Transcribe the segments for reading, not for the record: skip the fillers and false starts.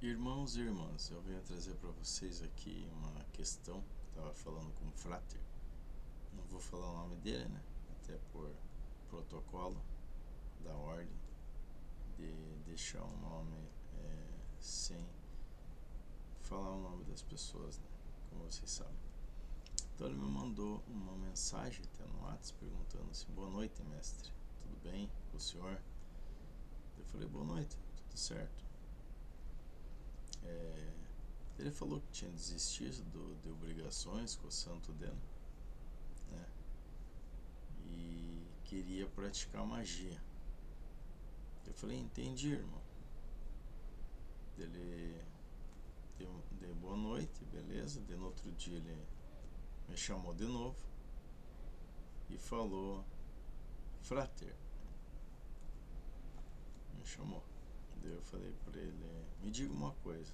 Irmãos e irmãs, eu venho trazer para vocês aqui uma questão que estava falando com o Frater. Não vou falar o nome dele, né? Até por protocolo da ordem de deixar o nome sem falar o nome das pessoas, né? Como vocês sabem. Então ele me mandou uma mensagem até no WhatsApp perguntando assim: boa noite, mestre, tudo bem com o senhor? Eu falei: boa noite, tudo certo. Ele falou que tinha desistido de obrigações com o santo dele, né? E queria praticar magia. Eu falei: entendi, irmão. Ele deu boa noite, beleza. De no outro dia ele me chamou de novo e falou: Frater, me chamou. Daí eu falei para ele: me diga uma coisa,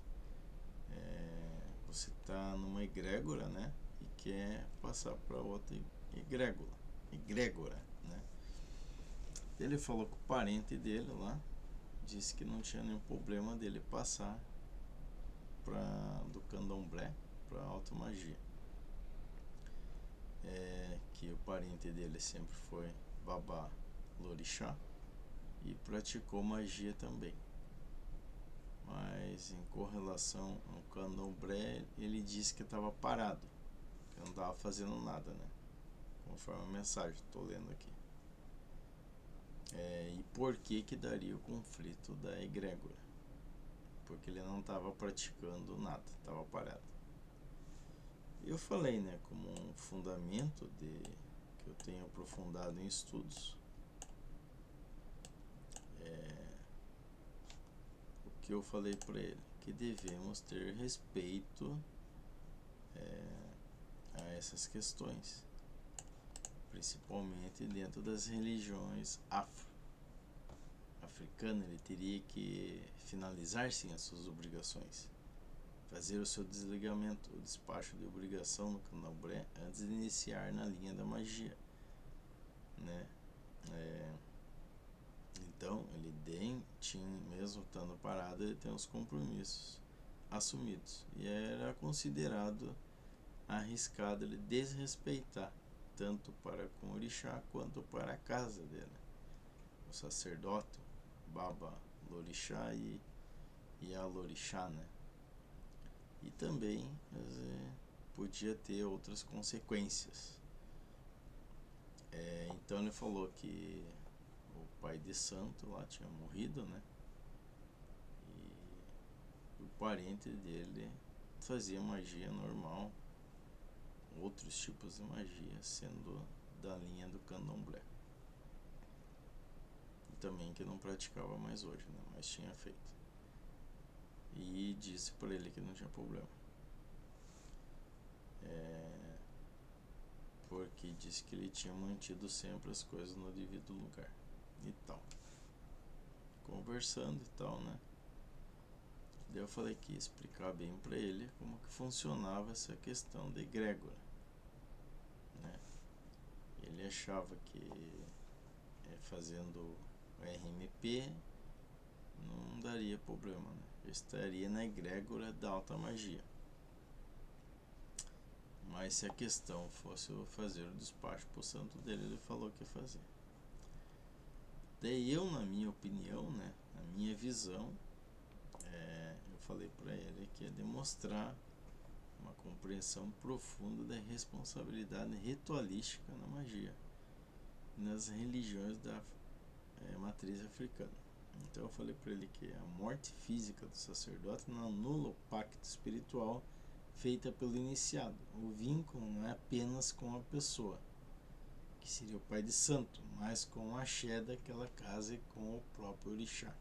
você tá numa egrégora, né? E quer passar para outra egrégora, né? Ele falou que o parente dele lá disse que não tinha nenhum problema dele passar do candomblé para alta magia. Que o parente dele sempre foi babá lorixá e praticou magia também. Mas em correlação ao candomblé, ele disse que estava parado, que não estava fazendo nada, né? Conforme a mensagem, estou lendo aqui. E por que daria o conflito da egrégora? Porque ele não estava praticando nada, estava parado. Eu falei, né, como um fundamento que eu tenho aprofundado em estudos, o que eu falei para ele, que devemos ter respeito a essas questões, principalmente dentro das religiões africanas. Ele teria que finalizar sim as suas obrigações, fazer o seu desligamento, o despacho de obrigação no candomblé antes de iniciar na linha da magia, né? Então ele tinha, mesmo estando parado, ele tem os compromissos assumidos e era considerado arriscado ele desrespeitar tanto para com o orixá quanto para a casa dele, o sacerdote, baba lorixá e a lorixá, né? E também podia ter outras consequências. Então ele falou que o pai de santo lá tinha morrido, né? E o parente dele fazia magia normal, outros tipos de magia, sendo da linha do candomblé. E também que não praticava mais hoje, né? Mas tinha feito. E disse para ele que não tinha problema. Porque disse que ele tinha mantido sempre as coisas no devido lugar e tal. Conversando e tal, né? Daí eu falei que ia explicar bem para ele como que funcionava essa questão da egrégora, né? Ele achava que fazendo o RMP não daria problema, né? Eu estaria na egrégora da alta magia. Mas se a questão fosse eu fazer o despacho pro santo dele, ele falou que ia fazer. Daí eu, na minha opinião, né, na minha visão, eu falei para ele que ia demonstrar uma compreensão profunda da responsabilidade ritualística na magia, nas religiões da matriz africana. Então eu falei para ele que a morte física do sacerdote não anula o pacto espiritual feita pelo iniciado. O vínculo não é apenas com a pessoa, que seria o pai de santo, mas com o axé daquela casa e com o próprio orixá.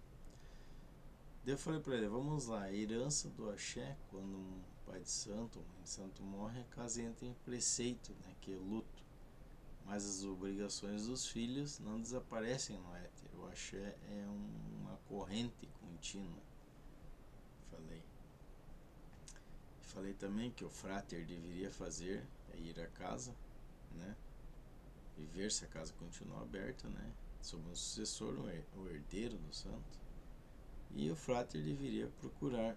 Daí eu falei para ele: vamos lá, a herança do axé, quando um pai de santo ou mãe de santo morre, a casa entra em preceito, né, que é luto. Mas as obrigações dos filhos não desaparecem no éter. O axé é uma corrente contínua. Falei também que o frater deveria fazer ir à casa, né? E ver se a casa continua aberta, né? Sobre um sucessor, o herdeiro do santo. e o frater deveria procurar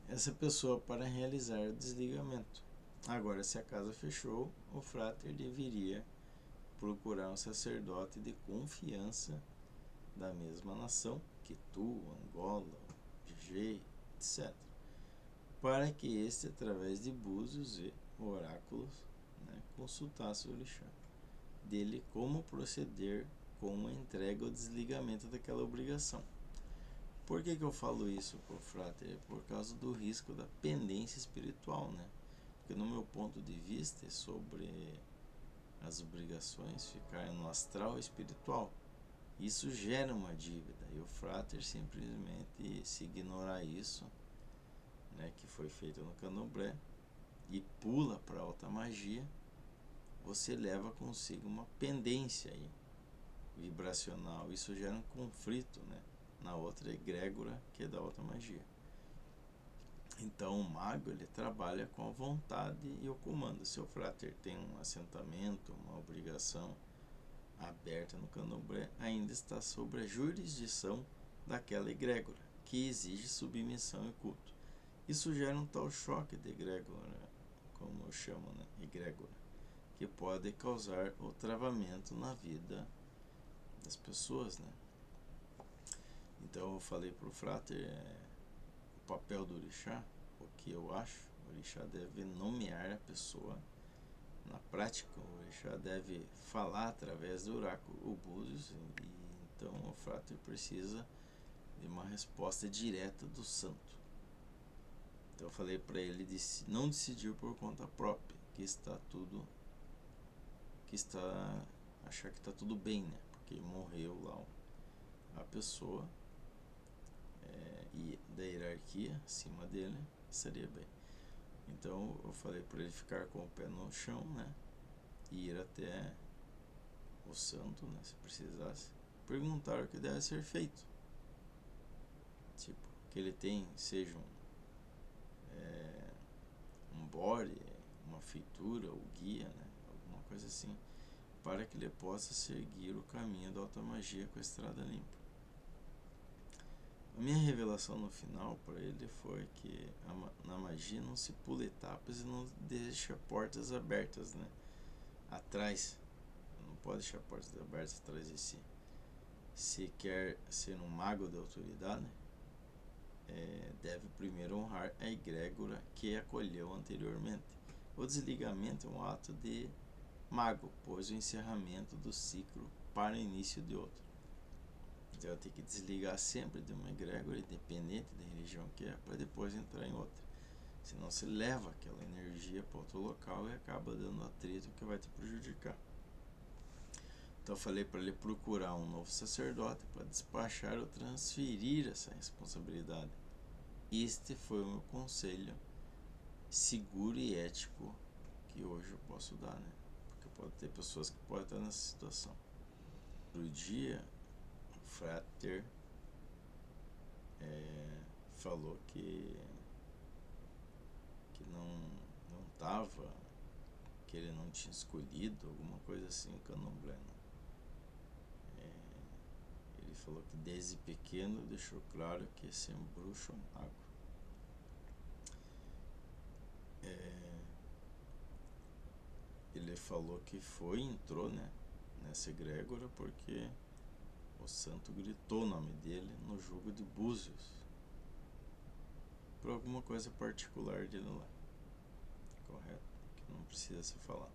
essa pessoa para realizar o desligamento. Agora, se a casa fechou, o frater deveria procurar um sacerdote de confiança da mesma nação, Quito, Angola, Niger, etc., para que este, através de búzios e oráculos, consultasse o orixá dele como proceder com a entrega ou desligamento daquela obrigação. Por que eu falo isso, frater? Por causa do risco da pendência espiritual, Porque no meu ponto de vista sobre as obrigações ficarem no astral espiritual, isso gera uma dívida, e o frater simplesmente, se ignorar isso, que foi feito no candomblé, e pula para a alta magia, você leva consigo uma pendência aí, vibracional. Isso gera um conflito, na outra egrégora, que é da alta magia. Então o mago, ele trabalha com a vontade e o comando. Se o frater tem um assentamento, uma obrigação aberta no candomblé, ainda está sob a jurisdição daquela egrégora, que exige submissão e culto. Isso gera um tal choque de egrégora, como eu chamo, egrégora, que pode causar o travamento na vida das pessoas, Então eu falei para o frater o papel do orixá, o que eu acho. O orixá deve nomear a pessoa. Na prática, o orixá deve falar através do oráculo, o búzios, e então o frater precisa de uma resposta direta do santo. Então eu falei para ele não decidir por conta própria, achar que está tudo bem, porque morreu lá a pessoa, e da hierarquia acima dele estaria bem. Então eu falei para ele ficar com o pé no chão, e ir até o santo, se precisasse, perguntar o que deve ser feito. Tipo, que ele seja um bore, uma feitura ou guia, alguma coisa assim, para que ele possa seguir o caminho da alta magia com a estrada limpa. A minha revelação no final para ele foi que na magia não se pula etapas e não deixa portas abertas, atrás. Não pode deixar portas abertas atrás de si. Se quer ser um mago de autoridade, deve primeiro honrar a egrégora que acolheu anteriormente. O desligamento é um ato de mago, pois o encerramento do ciclo para o início de outro. Então tem que desligar sempre de uma egrégora, independente da religião que é, para depois entrar em outra. Senão se leva aquela energia para outro local e acaba dando atrito que vai te prejudicar. Então eu falei para ele procurar um novo sacerdote para despachar ou transferir essa responsabilidade. Este foi o meu conselho seguro e ético que hoje eu posso dar, Porque pode ter pessoas que podem estar nessa situação. No dia, o frater falou que não estava, que ele não tinha escolhido, alguma coisa assim, o candomblé. Ele falou que desde pequeno deixou claro que ia ser um bruxo ou mago. Ele falou que entrou, nessa egrégora porque o santo gritou o nome dele no jogo de búzios, por alguma coisa particular dele lá, correto? Que não precisa se falar.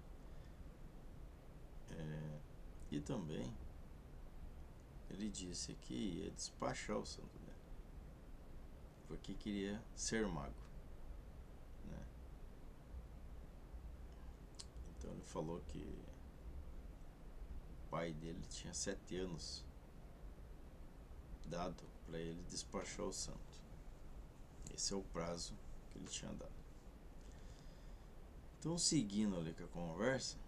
E também ele disse que ia despachar o santo dele, porque queria ser mago, Então ele falou que o pai dele tinha 7 anos dado para ele despachar o santo. Esse é o prazo que ele tinha dado. Então, seguindo ali com a conversa,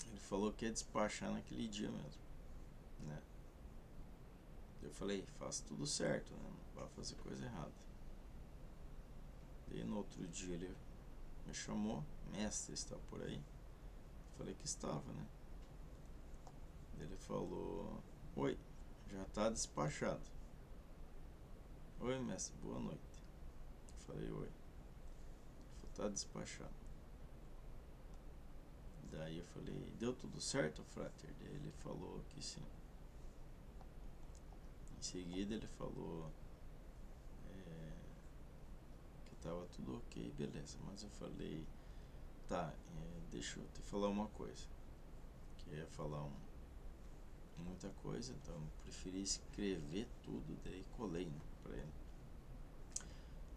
ele falou que ia despachar naquele dia mesmo, Eu falei, faça tudo certo, não vai fazer coisa errada. E no outro dia ele me chamou, mestre, está por aí? Eu falei que estava, Ele falou, oi, já está despachado. Oi, mestre, boa noite. Falei, oi. Tá despachado. Daí eu falei, deu tudo certo, frater? Daí ele falou que sim. Em seguida ele falou que tava tudo ok, beleza. Mas eu falei, tá, deixa eu te falar uma coisa. Que ia falar muita coisa, então eu preferi escrever tudo, daí colei, né, pra ele.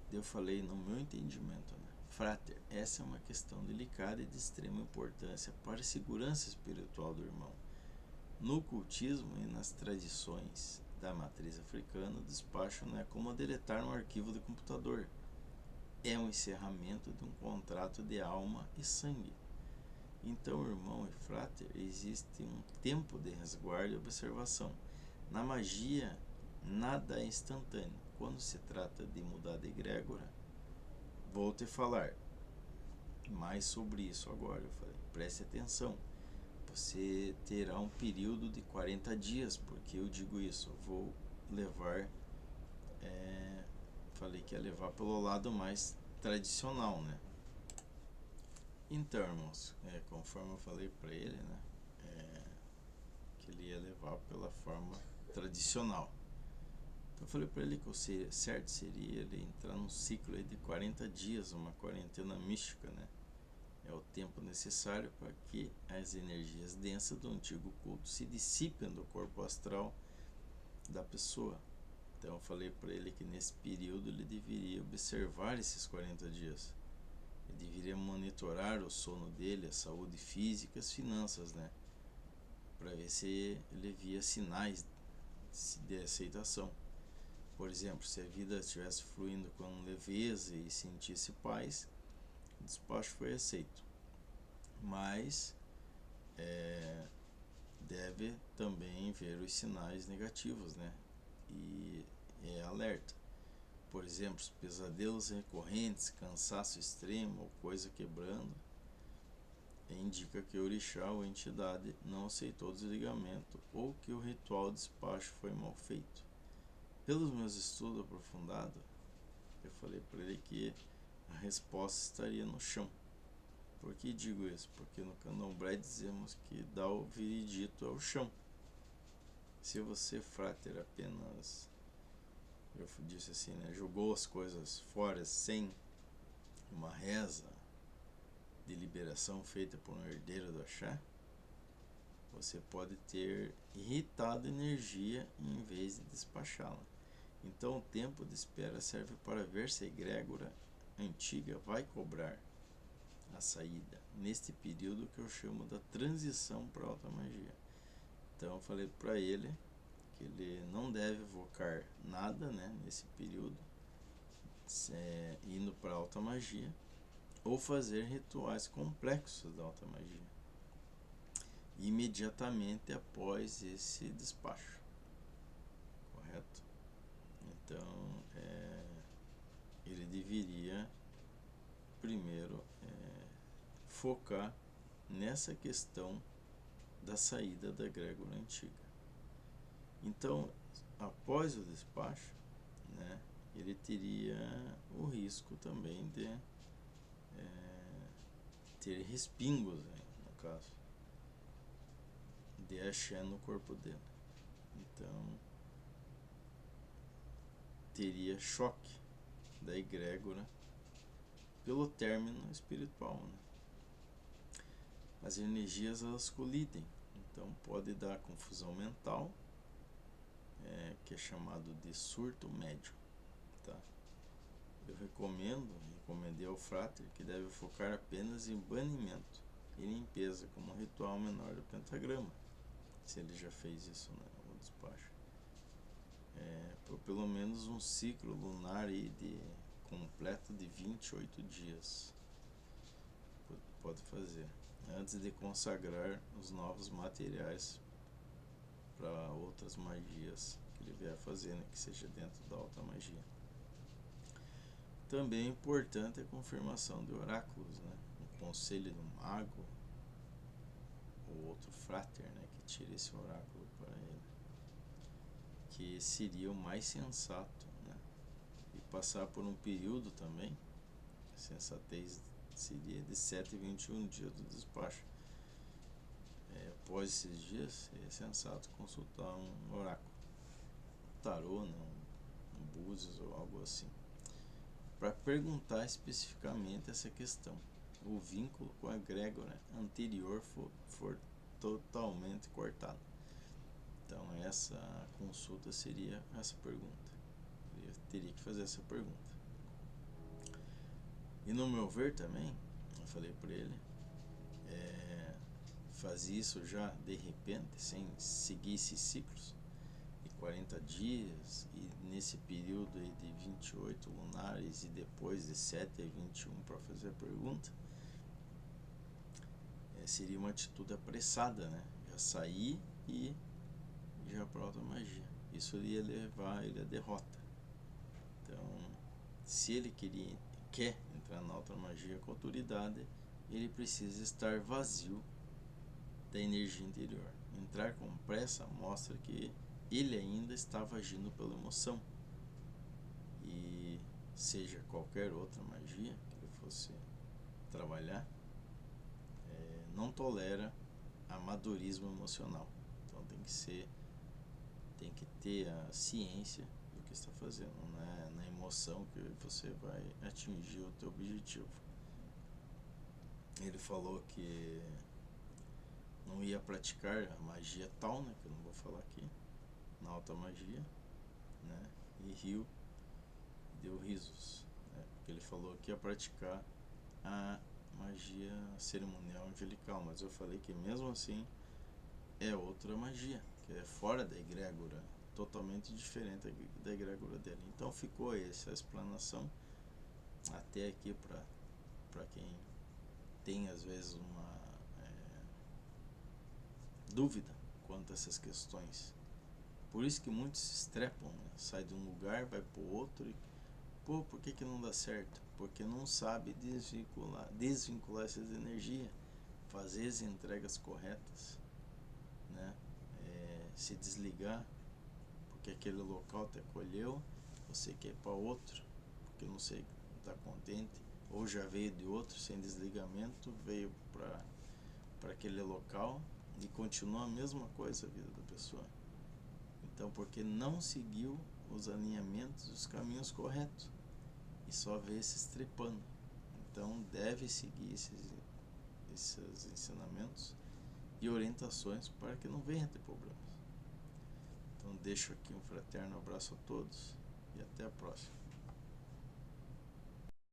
Daí eu falei, no meu entendimento, né, frater, essa é uma questão delicada e de extrema importância para a segurança espiritual do irmão. No ocultismo e nas tradições da matriz africana, o despacho não é como deletar um arquivo de computador. É um encerramento de um contrato de alma e sangue. Então, irmão e frater, existe um tempo de resguardo e observação. Na magia, nada é instantâneo. Quando se trata de mudar de egrégora, vou te falar mais sobre isso agora. Eu falei, preste atenção. Você terá um período de 40 dias, porque eu digo isso, eu vou levar, falei que ia levar pelo lado mais tradicional, né? Então, irmãos, conforme eu falei para ele, né, que ele ia levar pela forma tradicional. Então eu falei para ele que o certo seria ele entrar num ciclo aí de 40 dias, uma quarentena mística, né? É o tempo necessário para que as energias densas do antigo culto se dissipem do corpo astral da pessoa. Então eu falei para ele que nesse período ele deveria observar esses 40 dias. Ele deveria monitorar o sono dele, a saúde física, as finanças, né? Para ver se ele via sinais de aceitação. Por exemplo, se a vida estivesse fluindo com leveza e sentisse paz, o despacho foi aceito. Mas deve também ver os sinais negativos, né? E é alerta. Por exemplo, pesadelos recorrentes, cansaço extremo ou coisa quebrando, indica que o orixá ou entidade não aceitou o desligamento ou que o ritual de despacho foi mal feito. Pelos meus estudos aprofundados, eu falei para ele que a resposta estaria no chão. Por que digo isso? Porque no candomblé dizemos que dá o veredito ao chão. Se você, frater, apenas, eu disse assim, né, jogou as coisas fora sem uma reza de liberação feita por um herdeiro do axé, você pode ter irritado energia em vez de despachá-la. Então o tempo de espera serve para ver se a egrégora antiga vai cobrar a saída neste período que eu chamo da transição para a alta magia. Então eu falei para ele que ele não deve evocar nada, né, nesse período, indo para a alta magia, ou fazer rituais complexos da alta magia imediatamente após esse despacho, correto? Então ele deveria primeiro focar nessa questão da saída da egrégora antiga. Então, após o despacho, né, ele teria o risco também de ter respingos, né, no caso, de axé no corpo dele. Então, teria choque da egrégora pelo término espiritual, né? As energias, elas colidem, então pode dar confusão mental, que é chamado de surto médio, tá? Eu recomendei ao frater que deve focar apenas em banimento e limpeza como ritual menor do pentagrama, se ele já fez isso, né, no despacho. Por pelo menos um ciclo lunar aí completo de 28 dias. Pode fazer antes de consagrar os novos materiais para outras magias que ele vier fazer, né, que seja dentro da alta magia. Também é importante a confirmação de oráculos, né, um conselho do mago ou outro frater, né, que tire esse oráculo para ele. que seria o mais sensato, né? E passar por um período também, a sensatez seria de 7 e 21 dias do despacho. Após esses dias, é sensato consultar um oráculo, tarô, né? Um búzios ou algo assim, para perguntar especificamente essa questão. O vínculo com a egrégora anterior for totalmente cortado. Então essa consulta seria essa pergunta. Eu teria que fazer essa pergunta. E no meu ver também, eu falei para ele, fazer isso já de repente, sem seguir esses ciclos de 40 dias e nesse período aí de 28 lunares e depois de 7 a 21 para fazer a pergunta, seria uma atitude apressada, né? Já sair e já para outra magia. Isso iria levar ele à derrota. Então, se ele quer entrar na outra magia com autoridade, ele precisa estar vazio da energia interior. Entrar com pressa mostra que ele ainda estava agindo pela emoção. E seja qualquer outra magia que ele fosse trabalhar, não tolera amadorismo emocional. Então tem que ter a ciência do que está fazendo, não é na emoção que você vai atingir o teu objetivo. Ele falou que não ia praticar a magia tal, né, que eu não vou falar aqui, na alta magia, né, e riu, deu risos, né, porque ele falou que ia praticar a magia cerimonial angelical, mas eu falei que mesmo assim é outra magia, que é fora da egrégora, totalmente diferente da egrégora dele. Então ficou essa explanação até aqui para quem tem às vezes uma dúvida quanto a essas questões. Por isso que muitos se estrepam, né? Sai de um lugar, vai para o outro e por que não dá certo? Porque não sabe desvincular essas energias, fazer as entregas corretas, né? Se desligar, porque aquele local te acolheu, você quer ir para outro, porque não sei, não está contente, ou já veio de outro sem desligamento, veio para aquele local e continua a mesma coisa a vida da pessoa. Então, porque não seguiu os alinhamentos, os caminhos corretos, e só vê se estrepando. Então, deve seguir esses ensinamentos e orientações para que não venha ter problemas. Então, deixo aqui um fraterno abraço a todos e até a próxima.